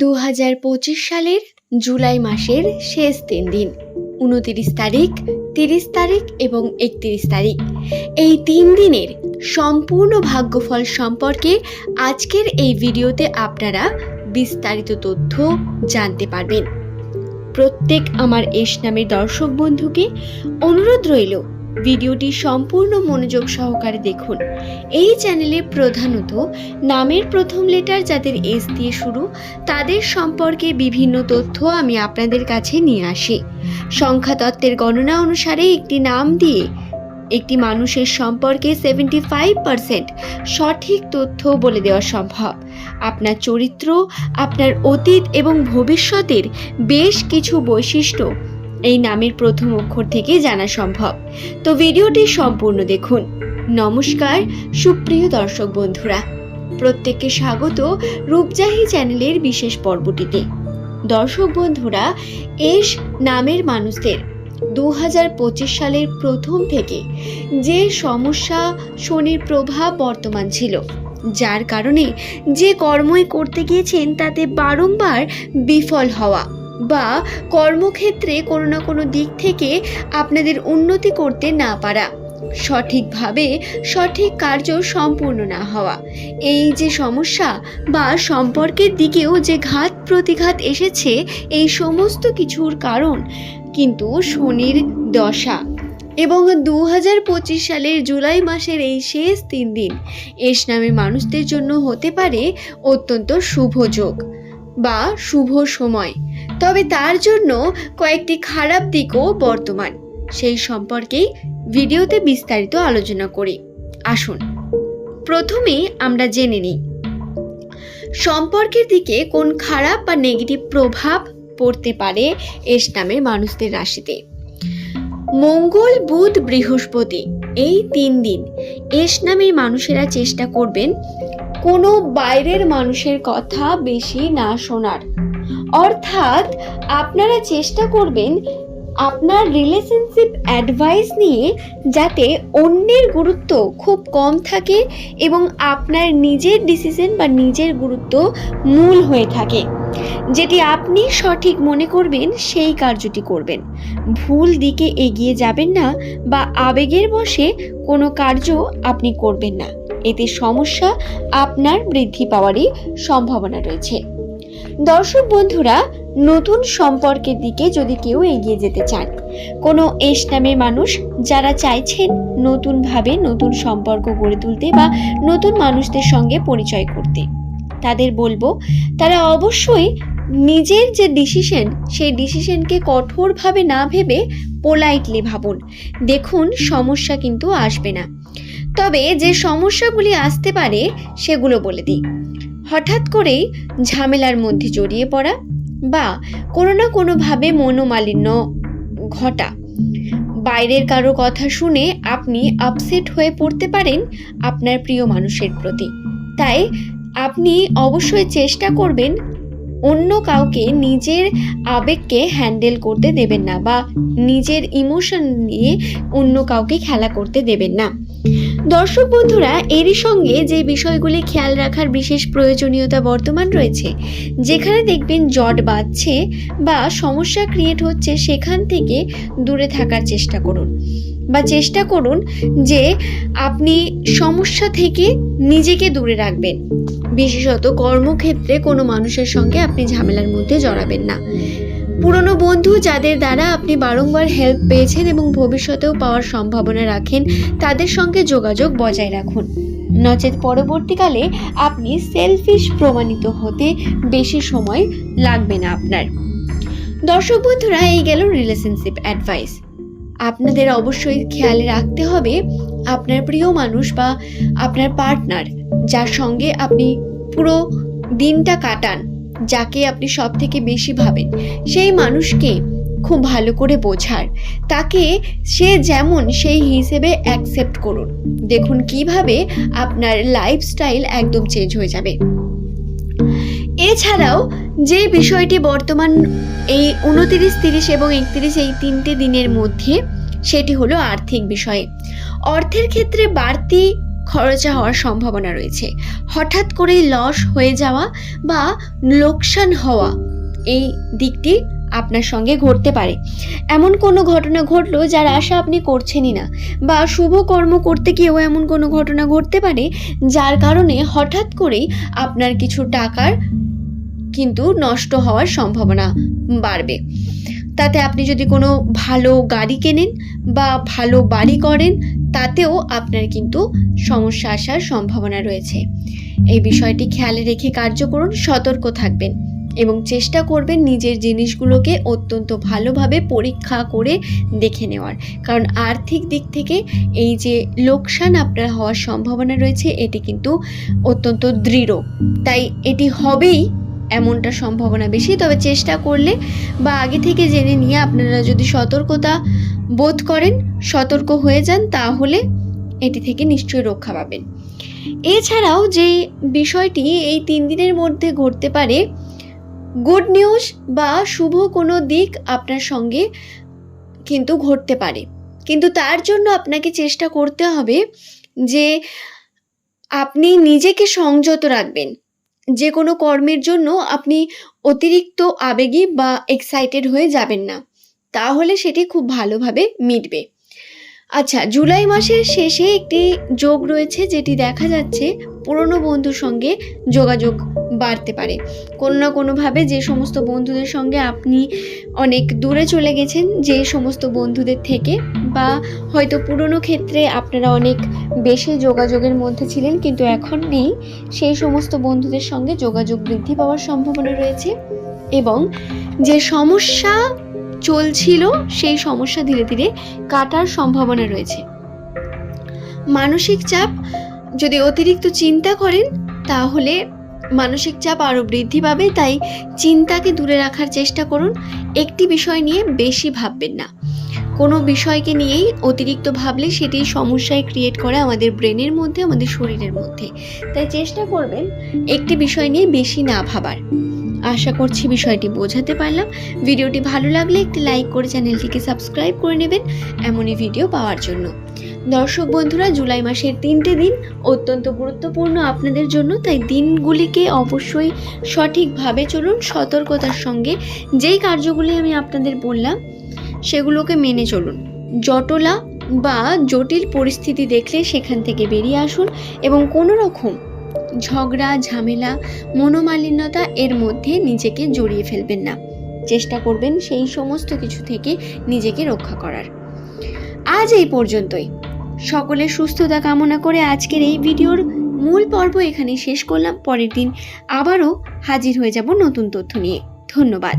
2025 সালের জুলাই মাসের শেষ 3 দিন 29 তারিখ, 30 তারিখ এবং 31 তারিখ, এই 3 দিনের সম্পূর্ণ ভাগ্যফল সম্পর্কে আজকের এই ভিডিওতে আপনারা বিস্তারিত তথ্য জানতে পারবেন। প্রত্যেক আমার এস নামের দর্শক বন্ধুকে অনুরোধ রইল ভিডিওটি সম্পূর্ণ মনোযোগ সহকারে দেখুন। এই চ্যানেলে প্রধানত নামের প্রথম লেটার যাদের এস দিয়ে শুরু তাদের সম্পর্কে বিভিন্ন তথ্য আমি আপনাদের কাছে নিয়ে আসি। সংখ্যাতত্ত্বের গণনা অনুসারে একটি নাম দিয়ে একটি মানুষের সম্পর্কে 75% সঠিক তথ্য বলে দেওয়া সম্ভব। আপনার চরিত্র, আপনার অতীত এবং ভবিষ্যতের বেশ কিছু বৈশিষ্ট্য এই নামের প্রথম অক্ষর থেকে জানা সম্ভব। তো ভিডিওটি সম্পূর্ণ দেখুন। নমস্কার সুপ্রিয় দর্শক বন্ধুরা, প্রত্যেককে স্বাগত রূপজাহি চ্যানেলের বিশেষ পর্বটিতে। দর্শক বন্ধুরা, এস নামের মানুষদের 2025 সালের প্রথম থেকে যে সমস্যা শনির প্রভাব বর্তমান ছিল, যার কারণে যে কর্মই করতে গিয়েছেন তাতে বারংবার বিফল হওয়া বা কর্মক্ষেত্রে কোনো না কোনো দিক থেকে আপনাদের উন্নতি করতে না পারা, সঠিকভাবে সঠিক কার্য সম্পূর্ণ না হওয়া, এই যে সমস্যা বা সম্পর্কের দিকেও যে ঘাত প্রতিঘাত এসেছে, এই সমস্ত কিছুর কারণ কিন্তু শনির দশা। এবং 2025 সালের জুলাই মাসের এই শেষ 3 দিন এস নামের মানুষদের জন্য হতে পারে অত্যন্ত শুভ যোগ বা শুভ সময়। তবে তার জন্য কয়েকটি খারাপ দিকও বর্তমান, সেই সম্পর্কেই ভিডিওতে বিস্তারিত আলোচনা করি। আসুন প্রথমে আমরা জেনে নিই সম্পর্কের দিকে কোন খারাপ বা নেগেটিভ প্রভাব পড়তে পারে এস নামের মানুষদের রাশিতে। মঙ্গল, বুধ, বৃহস্পতি এই 3 দিন এস নামের মানুষেরা চেষ্টা করবেন কোনো বাইরের মানুষের কথা বেশি না শোনার। অর্থাৎ আপনারা চেষ্টা করবেন আপনার রিলেশনশিপ অ্যাডভাইস নিয়ে যাতে অন্যের গুরুত্ব খুব কম থাকে এবং আপনার নিজের ডিসিশন বা নিজের গুরুত্ব মূল হয়ে থাকে। যেটি আপনি সঠিক মনে করবেন সেই কার্যটি করবেন। ভুল দিকে এগিয়ে যাবেন না বা আবেগের বশে কোনো কার্য আপনি করবেন না, এতে সমস্যা আপনার বৃদ্ধি পাওয়ারই সম্ভাবনা রয়েছে। দর্শক বন্ধুরা, নতুন সম্পর্কের দিকে যদি কেউ এগিয়ে যেতে চান, কোনো এস নামের মানুষ যারা চাইছেন নতুনভাবে নতুন সম্পর্ক গড়ে তুলতে বা নতুন মানুষদের সঙ্গে পরিচয় করতে, তাদের বলবো তারা অবশ্যই নিজের যে ডিসিশন সেই ডিসিশনকে কঠোরভাবে না ভেবে পোলাইটলি ভাবুন। দেখুন সমস্যা কিন্তু আসবে না। তবে যে সমস্যাগুলি আসতে পারে সেগুলো বলে দিই। হঠাৎ করেই ঝামেলার মধ্যে জড়িয়ে পড়া বা কোনো না কোনোভাবে মনোমালিন্য ঘটা, বাইরের কারো কথা শুনে আপনি আপসেট হয়ে পড়তে পারেন আপনার প্রিয় মানুষের প্রতি। তাই আপনি অবশ্যই চেষ্টা করবেন অন্য কাউকে নিজের আবেগকে হ্যান্ডেল করতে দেবেন না বা নিজের ইমোশন নিয়ে অন্য কাউকে খেলা করতে দেবেন না। দর্শক বন্ধুরা, এরই সঙ্গে যে বিষয়গুলি খেয়াল রাখার বিশেষ প্রয়োজনীয়তা বর্তমান রয়েছে, যেখানে দেখবেন জট বাঁধছে বা সমস্যা ক্রিয়েট হচ্ছে সেখান থেকে দূরে থাকার চেষ্টা করুন বা চেষ্টা করুন যে আপনি সমস্যা থেকে নিজেকে দূরে রাখবেন। বিশেষত কর্মক্ষেত্রে কোনো মানুষের সঙ্গে আপনি ঝামেলার মধ্যে জড়াবেন না। পুরনো বন্ধু যাদের দ্বারা আপনি বারংবার হেল্প পেয়েছেন এবং ভবিষ্যতেও পাওয়ার সম্ভাবনা রাখেন, তাদের সঙ্গে যোগাযোগ বজায় রাখুন। নচেত পরবর্তীকালে আপনি সেলফিশ প্রমাণিত হতে বেশি সময় লাগবে না আপনার। দর্শক বন্ধুরা, এই গেল রিলেশনশিপ অ্যাডভাইস। আপনাদের অবশ্যই খেয়ালে রাখতে হবে আপনার প্রিয় মানুষ বা আপনার পার্টনার, যার সঙ্গে আপনি পুরো দিনটা কাটান, যাকে আপনি সব থেকে বেশি ভাবেন, সেই মানুষকে খুব ভালো করে বোঝার, তাকে সে যেমন সেই হিসেবে অ্যাকসেপ্ট করুন। দেখুন কিভাবে আপনার লাইফস্টাইল একদম চেঞ্জ হয়ে যাবে। এছাড়াও যে বিষয়টি বর্তমান এই 29, 30 এবং 31 এই 3টে দিনের মধ্যে, সেটি হলো আর্থিক বিষয়ে। অর্থের ক্ষেত্রে বাড়তি খরচা হওয়ার সম্ভাবনা রয়েছে। হঠাৎ করেই লস হয়ে যাওয়া বা লোকসান হওয়া, এই দিকটি আপনার সঙ্গে ঘটতে পারে। এমন কোনো ঘটনা ঘটলো যার আশা আপনি করছেনই না, বা শুভ কর্ম করতে গিয়েও এমন কোনো ঘটনা ঘটতে পারে যার কারণে হঠাৎ করেই আপনার কিছু টাকার কিন্তু নষ্ট হওয়ার সম্ভাবনা বাড়বে। তাতে আপনি যদি কোনো ভালো গাড়ি কেনেন বা ভালো বাড়ি করেন, তাতেও আপনার কিন্তু সমস্যা আসার সম্ভাবনা রয়েছে। এই বিষয়টি খেয়ালে রেখে কার্য করুন, সতর্ক থাকবেন এবং চেষ্টা করবেন নিজের জিনিসগুলোকে অত্যন্ত ভালোভাবে পরীক্ষা করে দেখে নেওয়ার। কারণ আর্থিক দিক থেকে এই যে লোকসান আপনার হওয়ার সম্ভাবনা রয়েছে, এটি কিন্তু অত্যন্ত দৃঢ়, তাই এটি হবেই এমনটা সম্ভাবনা বেশি। তবে চেষ্টা করলে বা আগে থেকে জেনে নিয়ে আপনারা যদি সতর্কতা বোধ করেন, সতর্ক হয়ে যান, তাহলে এটি থেকে নিশ্চয়ই রক্ষা পাবেন। এছাড়াও যে বিষয়টি এই 3 দিনের মধ্যে ঘটতে পারে, গুড নিউজ বা শুভ কোনো দিক আপনার সঙ্গে কিন্তু ঘটতে পারে, কিন্তু তার জন্য আপনাকে চেষ্টা করতে হবে যে আপনি নিজেকে সংযত রাখবেন। যে কোনো কর্মের জন্য আপনি অতিরিক্ত আবেগী বা এক্সাইটেড হয়ে যাবেন না, তাহলে সেটি খুব ভালোভাবে মিটবে। আচ্ছা, জুলাই মাসের শেষে একটি যোগ রয়েছে, যেটি দেখা যাচ্ছে পুরনো বন্ধুর সঙ্গে যোগাযোগ বাড়তে পারে। কোনো না কোনোভাবে যে সমস্ত বন্ধুদের সঙ্গে আপনি অনেক দূরে চলে গেছেন, যে সমস্ত বন্ধুদের থেকে, বা হয়তো পুরনো ক্ষেত্রে আপনারা অনেক বেশি যোগাযোগের মধ্যে ছিলেন কিন্তু এখন নেই, সেই সমস্ত বন্ধুদের সঙ্গে যোগাযোগ বৃদ্ধি পাওয়ার সম্ভাবনা রয়েছে। এবং যে সমস্যা চলছিল সেই সমস্যা ধীরে ধীরে কাটার সম্ভাবনা রয়েছে। মানসিক চাপ, যদি অতিরিক্ত চিন্তা করেন তাহলে মানসিক চাপ আরও বৃদ্ধি পাবে, তাই চিন্তাকে দূরে রাখার চেষ্টা করুন। একটি বিষয় নিয়ে বেশি ভাববেন না। কোনো বিষয়কে নিয়েই অতিরিক্ত ভাবলে সেটি সমস্যায় ক্রিয়েট করে আমাদের ব্রেনের মধ্যে, আমাদের শরীরের মধ্যে। তাই চেষ্টা করবেন একটি বিষয় নিয়ে বেশি না ভাবার। আশা করছি বিষয়টি বোঝাতে পারলাম। ভিডিওটি ভালো লাগলে একটি লাইক করে চ্যানেলটিকে সাবস্ক্রাইব করে নেবেন এমনই ভিডিও পাওয়ার জন্য। দর্শক বন্ধুরা, জুলাই মাসের 3টে দিন অত্যন্ত গুরুত্বপূর্ণ আপনাদের জন্য, তাই দিনগুলিকে অবশ্যই সঠিকভাবে চলুন, সতর্কতার সঙ্গে। যেই কার্যগুলি আমি আপনাদের বললাম সেগুলোকে মেনে চলুন। জটলা বা জটিল পরিস্থিতি দেখলে সেখান থেকে বেরিয়ে আসুন এবং কোনো রকম ঝগড়া, ঝামেলা, মনোমালিন্যতা এর মধ্যে নিজেকে জড়িয়ে ফেলবেন না। চেষ্টা করবেন সেই সমস্ত কিছু থেকে নিজেকে রক্ষা করার। আজ এই পর্যন্তই। সকলের সুস্থতা কামনা করে আজকের এই ভিডিওর মূল পর্ব এখানেই শেষ করলাম। পরের দিন আবারও হাজির হয়ে যাব নতুন তথ্য নিয়ে। ধন্যবাদ।